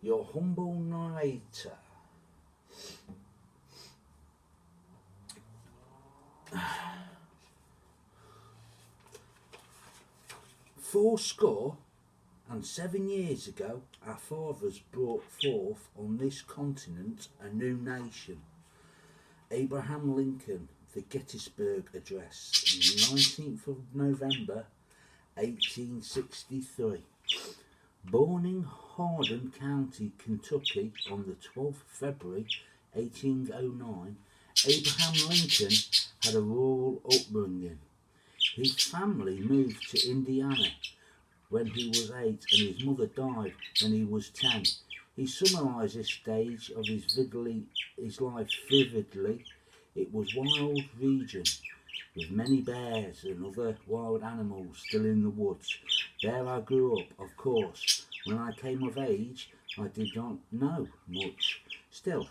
Your humble narrator. Fourscore and 7 years ago, our fathers brought forth on this continent a new nation. Abraham Lincoln, the Gettysburg Address, 19th of November, 1863. Born in Hardin County, Kentucky, on the 12th of February, 1809, Abraham Lincoln had a rural upbringing. His family moved to Indiana when he was 8 and his mother died when he was 10. He summarised this stage of his life vividly. It was wild region with many bears and other wild animals still in the woods. There I grew up, of course. When I came of age, I did not know much. Still,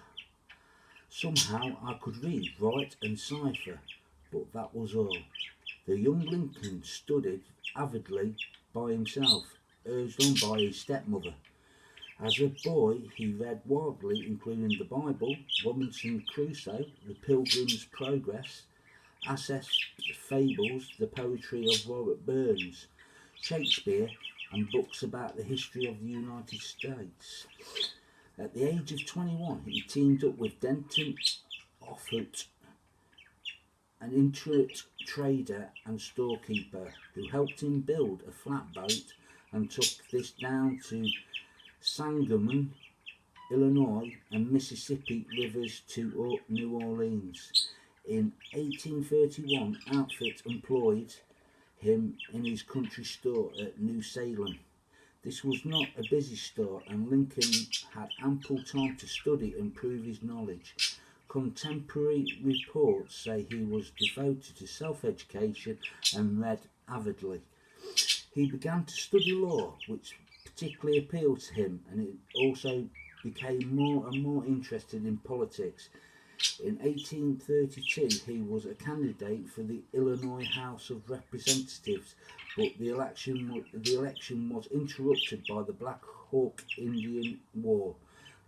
somehow I could read, write and cipher, but that was all. The young Lincoln studied avidly by himself, urged on by his stepmother. As a boy, he read widely, including the Bible, Robinson Crusoe, The Pilgrim's Progress, Aesop's Fables, the poetry of Robert Burns, Shakespeare, and books about the history of the United States. At the age of 21, he teamed up with Denton Offutt, an intrepid trader and storekeeper, who helped him build a flatboat and took this down to Sangamon, Illinois, and Mississippi rivers to New Orleans. In 1831, Outfit employed him in his country store at New Salem. This was not a busy store, and Lincoln had ample time to study and prove his knowledge. Contemporary reports say he was devoted to self-education and read avidly. He began to study law, which particularly appealed to him, and it also became more and more interested in politics. In 1832, he was a candidate for the Illinois House of Representatives, but the election was interrupted by the Black Hawk Indian War.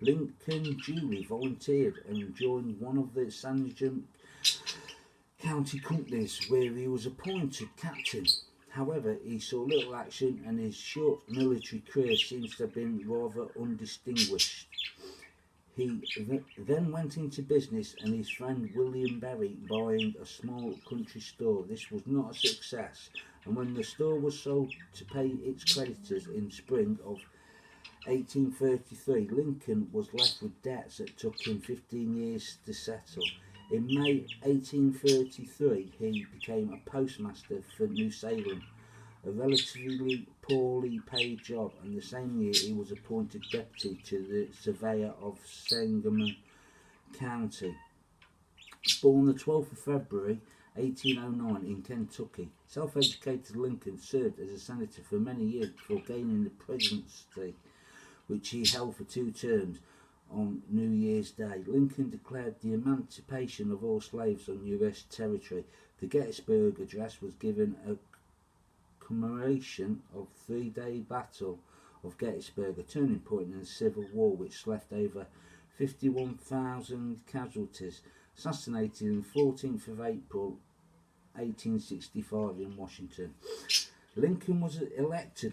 Lincoln duly volunteered and joined one of the Sangamon County companies, where he was appointed captain. However, he saw little action, and his short military career seems to have been rather undistinguished. He then went into business, and his friend William Berry buying a small country store. This was not a success, and when the store was sold to pay its creditors in spring of 1833, Lincoln was left with debts that took him 15 years to settle. In May 1833, he became a postmaster for New Salem, a relatively poorly paid job, and the same year he was appointed deputy to the surveyor of Sangamon County. Born the 12th of February 1809 in Kentucky, self-educated Lincoln served as a senator for many years before gaining the presidency, which he held for 2 terms. On New Year's Day, Lincoln declared the emancipation of all slaves on U.S. territory. The Gettysburg Address was given a commemoration of the 3-day Battle of Gettysburg, a turning point in the Civil War which left over 51,000 casualties. Assassinated on 14th of April 1865 in Washington. Lincoln was elected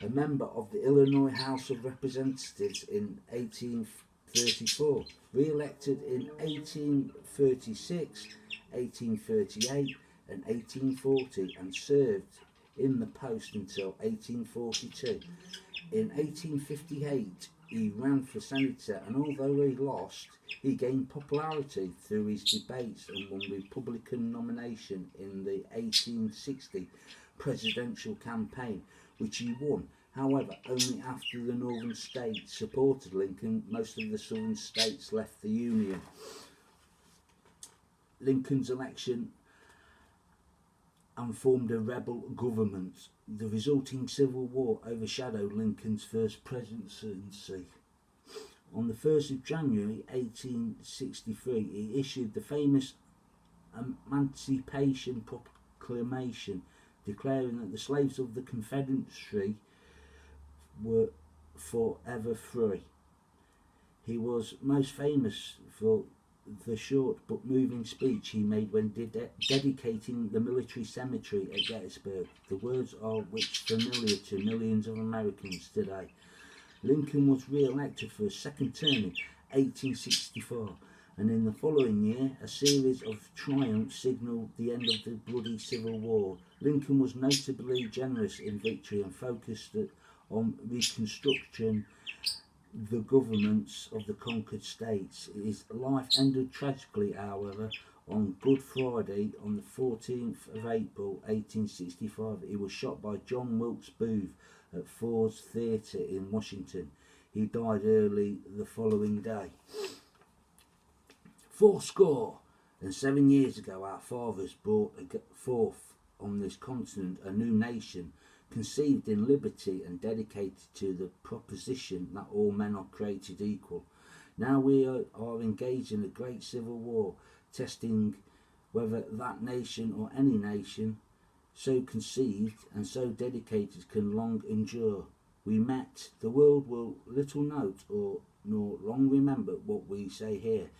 a member of the Illinois House of Representatives in 1834, re-elected in 1836, 1838 and 1840, and served in the post until 1842. In 1858 he ran for senator, and although he lost, he gained popularity through his debates and won the Republican nomination in the 1860 presidential campaign, which he won. However, only after the northern states supported Lincoln, most of the southern states left the Union. Lincoln's election and formed a rebel government. The resulting Civil War overshadowed Lincoln's first presidency. On the 1st of January 1863, he issued the famous Emancipation Proclamation, declaring that the slaves of the Confederacy were forever free. He was most famous for the short but moving speech he made when dedicating the military cemetery at Gettysburg, the words of which familiar to millions of Americans today. Lincoln was re-elected for a second term in 1864, and in the following year a series of triumphs signalled the end of the bloody Civil War. Lincoln was notably generous in victory and focused on reconstruction the governments of the conquered states. His life ended tragically, however, on Good Friday, on the 14th of April 1865. He was shot by John Wilkes Booth at Ford's Theatre in Washington. He died early the following day. 70 years ago, our fathers brought forth on this continent a new nation, conceived in liberty and dedicated to the proposition that all men are created equal. Now we are engaged in a great civil war, testing whether that nation or any nation so conceived and so dedicated can long endure. We met. The world will little note nor long remember what we say here,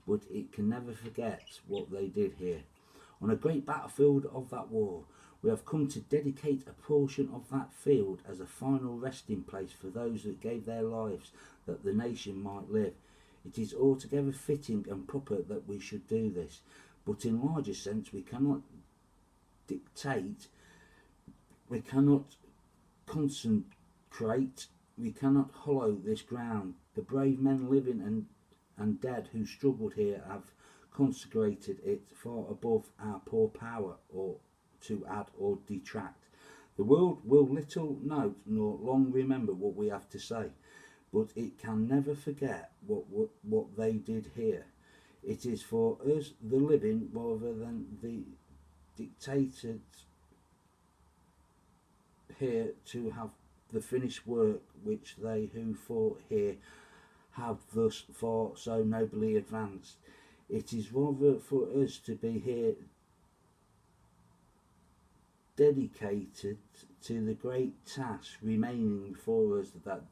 but it can never forget what they did here. On a great battlefield of that war, we have come to dedicate a portion of that field as a final resting place for those that gave their lives that the nation might live. It is altogether fitting and proper that we should do this, but in larger sense we cannot dictate, we cannot consecrate, we cannot hollow this ground. The brave men living and dead who struggled here have consecrated it far above our poor power or to add or detract. The world will little note nor long remember what we have to say, but it can never forget what they did here. It is for us, the living, rather than the dictated here, to have the finished work which they who fought here have thus far so nobly advanced. It is rather for us to be here dedicated to the great task remaining before us, that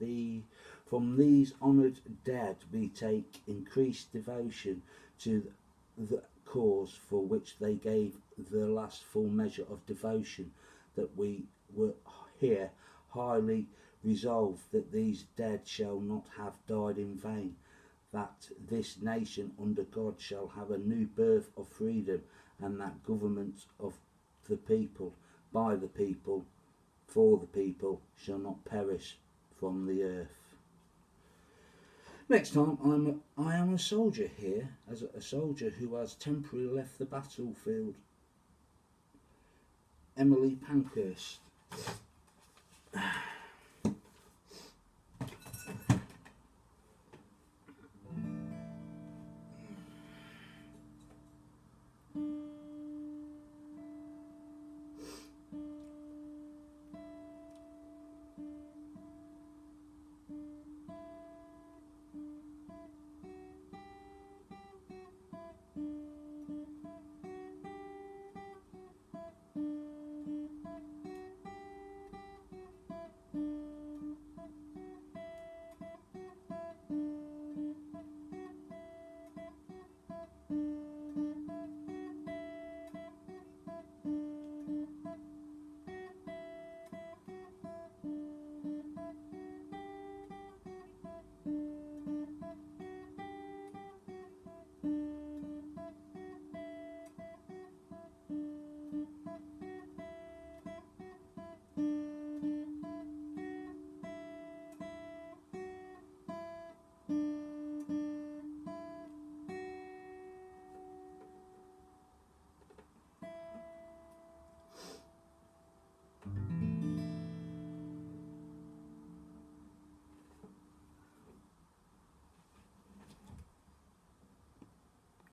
from these honoured dead we take increased devotion to the cause for which they gave the last full measure of devotion, that we were here highly resolved that these dead shall not have died in vain, that this nation under God shall have a new birth of freedom, and that government of the people, by the people, for the people, shall not perish from the earth. Next time, I am a soldier here, as a soldier who has temporarily left the battlefield. Emily Pankhurst.